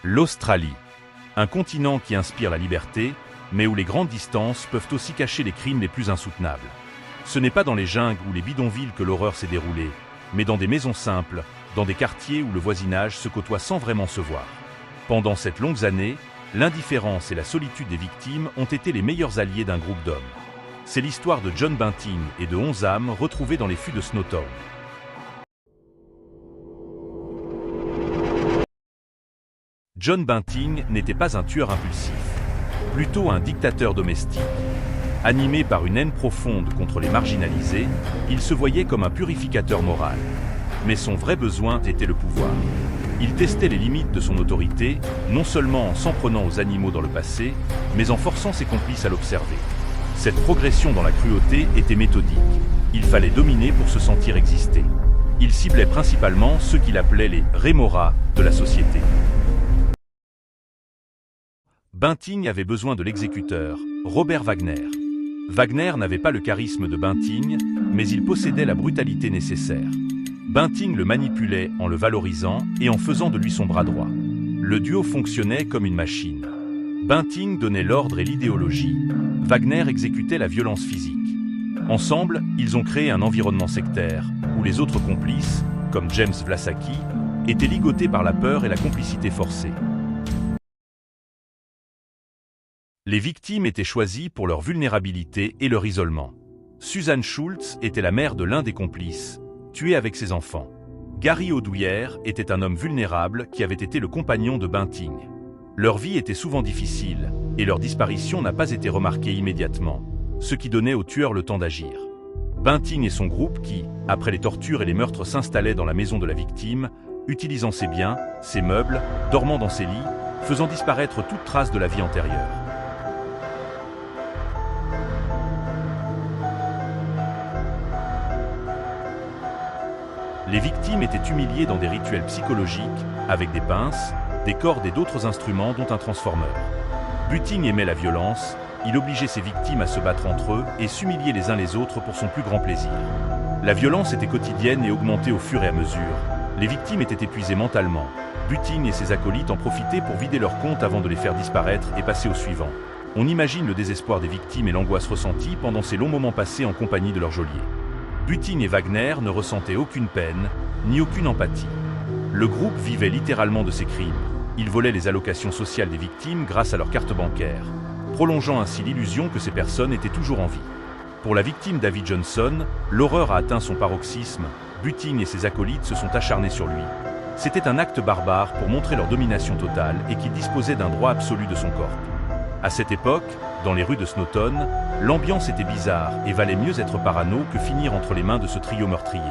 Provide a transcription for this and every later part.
L'Australie, un continent qui inspire la liberté, mais où les grandes distances peuvent aussi cacher les crimes les plus insoutenables. Ce n'est pas dans les jungles ou les bidonvilles que l'horreur s'est déroulée, mais dans des maisons simples, dans des quartiers où le voisinage se côtoie sans vraiment se voir. Pendant cette longue année, l'indifférence et la solitude des victimes ont été les meilleurs alliés d'un groupe d'hommes. C'est l'histoire de John Bunting et de 11 âmes retrouvées dans les fûts de Snowtown. John Bunting n'était pas un tueur impulsif, plutôt un dictateur domestique. Animé par une haine profonde contre les marginalisés, il se voyait comme un purificateur moral. Mais son vrai besoin était le pouvoir. Il testait les limites de son autorité, non seulement en s'en prenant aux animaux dans le passé, mais en forçant ses complices à l'observer. Cette progression dans la cruauté était méthodique. Il fallait dominer pour se sentir exister. Il ciblait principalement ceux qu'il appelait les rémoras de la société. Bunting avait besoin de l'exécuteur, Robert Wagner. Wagner n'avait pas le charisme de Bunting, mais il possédait la brutalité nécessaire. Bunting le manipulait en le valorisant et en faisant de lui son bras droit. Le duo fonctionnait comme une machine. Bunting donnait l'ordre et l'idéologie, Wagner exécutait la violence physique. Ensemble, ils ont créé un environnement sectaire, où les autres complices, comme James Vlassaki, étaient ligotés par la peur et la complicité forcée. Les victimes étaient choisies pour leur vulnérabilité et leur isolement. Susan Schultz était la mère de l'un des complices, tué avec ses enfants. Gary O'Dwyer était un homme vulnérable qui avait été le compagnon de Bunting. Leur vie était souvent difficile, et leur disparition n'a pas été remarquée immédiatement, ce qui donnait aux tueurs le temps d'agir. Bunting et son groupe qui, après les tortures et les meurtres, s'installaient dans la maison de la victime, utilisant ses biens, ses meubles, dormant dans ses lits, faisant disparaître toute trace de la vie antérieure. Les victimes étaient humiliées dans des rituels psychologiques, avec des pinces, des cordes et d'autres instruments dont un transformeur. Bunting aimait la violence, il obligeait ses victimes à se battre entre eux et s'humilier les uns les autres pour son plus grand plaisir. La violence était quotidienne et augmentait au fur et à mesure. Les victimes étaient épuisées mentalement. Bunting et ses acolytes en profitaient pour vider leurs comptes avant de les faire disparaître et passer au suivant. On imagine le désespoir des victimes et l'angoisse ressentie pendant ces longs moments passés en compagnie de leurs geôliers. Bunting et Wagner ne ressentaient aucune peine, ni aucune empathie. Le groupe vivait littéralement de ses crimes. Ils volaient les allocations sociales des victimes grâce à leur carte bancaire, prolongeant ainsi l'illusion que ces personnes étaient toujours en vie. Pour la victime David Johnson, l'horreur a atteint son paroxysme. Bunting et ses acolytes se sont acharnés sur lui. C'était un acte barbare pour montrer leur domination totale et qu'ils disposaient d'un droit absolu de son corps. À cette époque, dans les rues de Snowtown, l'ambiance était bizarre et valait mieux être parano que finir entre les mains de ce trio meurtrier.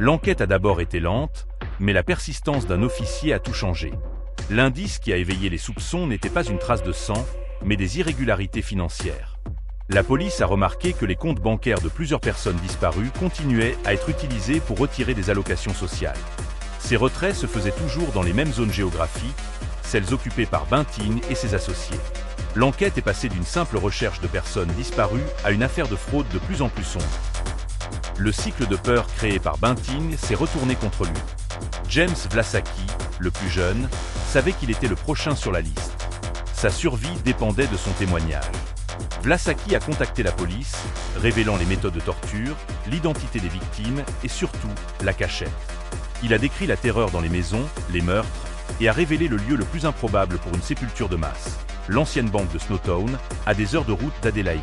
L'enquête a d'abord été lente, mais la persistance d'un officier a tout changé. L'indice qui a éveillé les soupçons n'était pas une trace de sang, mais des irrégularités financières. La police a remarqué que les comptes bancaires de plusieurs personnes disparues continuaient à être utilisés pour retirer des allocations sociales. Ces retraits se faisaient toujours dans les mêmes zones géographiques, celles occupées par Bunting et ses associés. L'enquête est passée d'une simple recherche de personnes disparues à une affaire de fraude de plus en plus sombre. Le cycle de peur créé par Bunting s'est retourné contre lui. James Vlassaki, le plus jeune, savait qu'il était le prochain sur la liste. Sa survie dépendait de son témoignage. Vlassaki a contacté la police, révélant les méthodes de torture, l'identité des victimes et surtout la cachette. Il a décrit la terreur dans les maisons, les meurtres, et a révélé le lieu le plus improbable pour une sépulture de masse, l'ancienne banque de Snowtown, à des heures de route d'Adélaïde.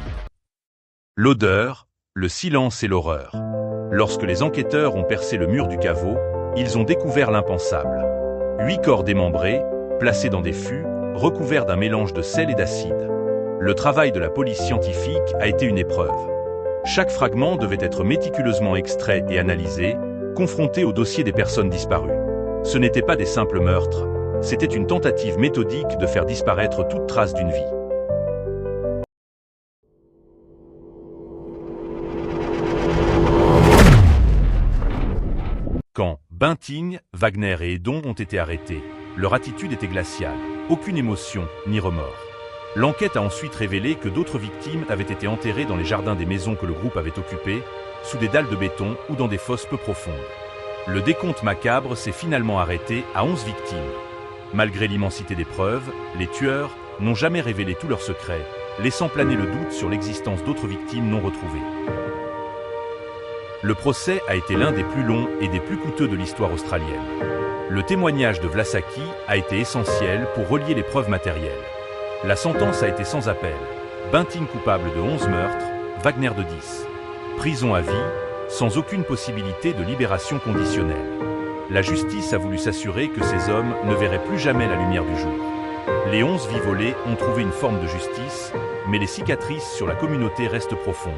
L'odeur, le silence et l'horreur. Lorsque les enquêteurs ont percé le mur du caveau, ils ont découvert l'impensable. 8 corps démembrés, placés dans des fûts, recouverts d'un mélange de sel et d'acide. Le travail de la police scientifique a été une épreuve. Chaque fragment devait être méticuleusement extrait et analysé, confronté au dossier des personnes disparues. Ce n'étaient pas des simples meurtres, c'était une tentative méthodique de faire disparaître toute trace d'une vie. Quand Bunting, Wagner et Edon ont été arrêtés, leur attitude était glaciale. aucune émotion ni remords. L'enquête a ensuite révélé que d'autres victimes avaient été enterrées dans les jardins des maisons que le groupe avait occupées, sous des dalles de béton ou dans des fosses peu profondes. Le décompte macabre s'est finalement arrêté à 11 victimes. Malgré l'immensité des preuves, les tueurs n'ont jamais révélé tous leurs secrets, laissant planer le doute sur l'existence d'autres victimes non retrouvées. Le procès a été l'un des plus longs et des plus coûteux de l'histoire australienne. Le témoignage de Vlassaki a été essentiel pour relier les preuves matérielles. La sentence a été sans appel. Bunting coupable de 11 meurtres, Wagner de 10. Prison à vie, sans aucune possibilité de libération conditionnelle. La justice a voulu s'assurer que ces hommes ne verraient plus jamais la lumière du jour. Les 11 vies volées ont trouvé une forme de justice, mais les cicatrices sur la communauté restent profondes.